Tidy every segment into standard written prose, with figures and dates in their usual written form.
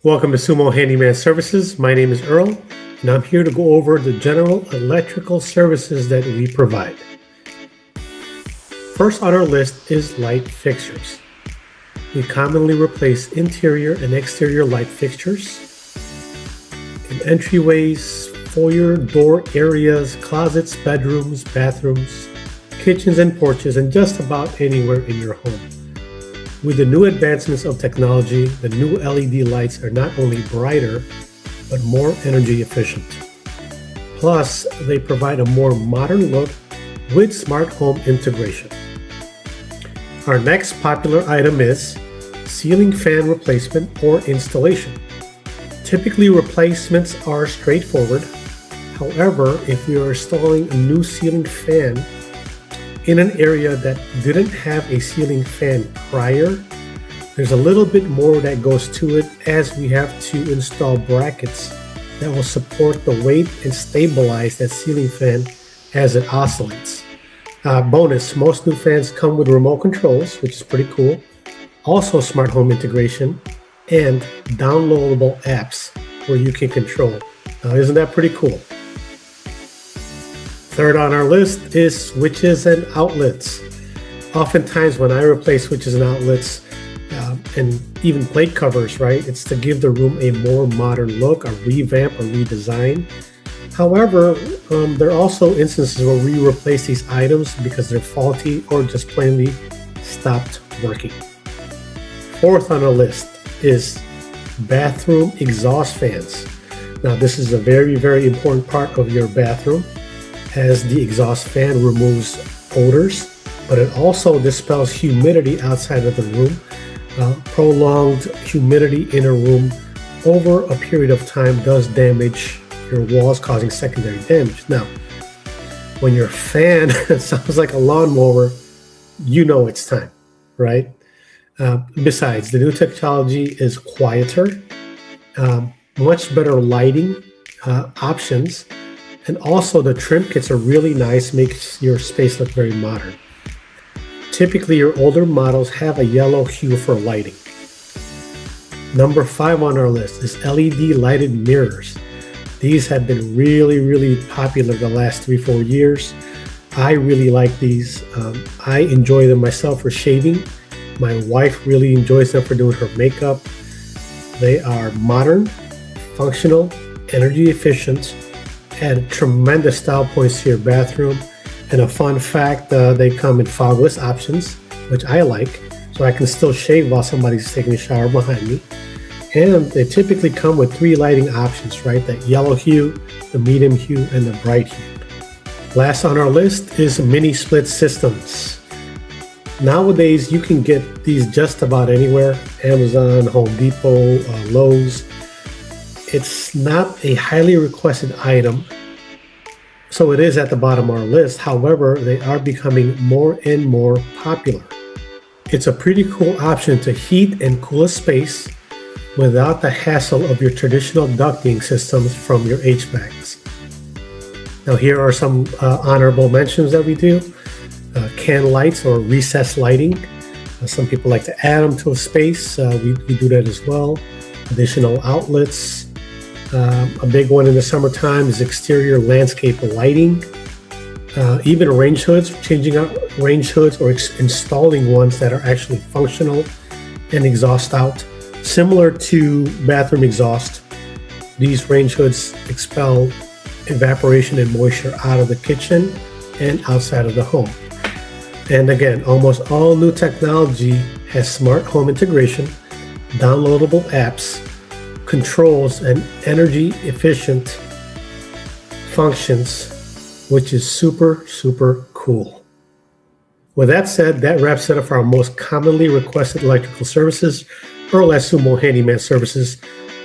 Welcome to Sumo Handyman Services. My name is Earl, and I'm here to go over the general electrical services that we provide. First on our list is light fixtures. We commonly replace interior and exterior light fixtures in entryways, foyer, door areas, closets, bedrooms, bathrooms, kitchens, and porches, and just about anywhere in your home. With the new advancements of technology, the new LED lights are not only brighter, but more energy efficient. Plus, they provide a more modern look with smart home integration. Our next popular item is ceiling fan replacement or installation. Typically, replacements are straightforward. However, if we are installing a new ceiling fan in an area that didn't have a ceiling fan prior, there's a little bit more that goes to it, as we have to install brackets that will support the weight and stabilize that ceiling fan as it oscillates. Bonus, most new fans come with remote controls, which is pretty cool. Also smart home integration and downloadable apps where you can control. Now, isn't that pretty cool? Third on our list is switches and outlets. Oftentimes when I replace switches and outlets and even plate covers, right, it's to give the room a more modern look, a revamp, or redesign. However, there are also instances where we replace these items because they're faulty or just plainly stopped working. Fourth on our list is bathroom exhaust fans. Now, this is a very, very important part of your bathroom, as the exhaust fan removes odors, but it also dispels humidity outside of the room. Prolonged humidity in a room over a period of time does damage your walls, causing secondary damage. Now, when your fan sounds like a lawnmower, you know it's time, right? Besides, the new technology is quieter, much better lighting options, and also the trim kits are really nice, makes your space look very modern. Typically, your older models have a yellow hue for lighting. Number 5 on our list is LED lighted mirrors. These have been really popular the last 3-4 years. I really like these. I enjoy them myself for shaving. My wife really enjoys them for doing her makeup. They are modern, functional, energy efficient, add tremendous style points to your bathroom. And a fun fact, they come in fogless options, which I like, so I can still shave while somebody's taking a shower behind me. And they typically come with 3 lighting options, right? That yellow hue, the medium hue, and the bright hue. Last on our list is mini split systems. Nowadays, you can get these just about anywhere: Amazon, Home Depot, Lowe's. It's not a highly requested item, so it is at the bottom of our list. However, they are becoming more and more popular. It's a pretty cool option to heat and cool a space without the hassle of your traditional ducting systems from your HVACs. Now, here are some honorable mentions that we do. Can lights or recessed lighting. Some people like to add them to a space. We do that as well. Additional outlets. A big one in the summertime is exterior landscape lighting. Even range hoods, changing out range hoods or installing ones that are actually functional and exhaust out. Similar to bathroom exhaust, these range hoods expel evaporation and moisture out of the kitchen and outside of the home. And again, almost all new technology has smart home integration, downloadable apps, controls, and energy efficient functions, which is super cool. With that said, that wraps it up for our most commonly requested electrical services. Earl at Sumo Handyman Services.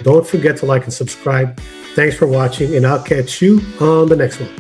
Don't forget to like and subscribe. Thanks for watching, and I'll catch you on the next one.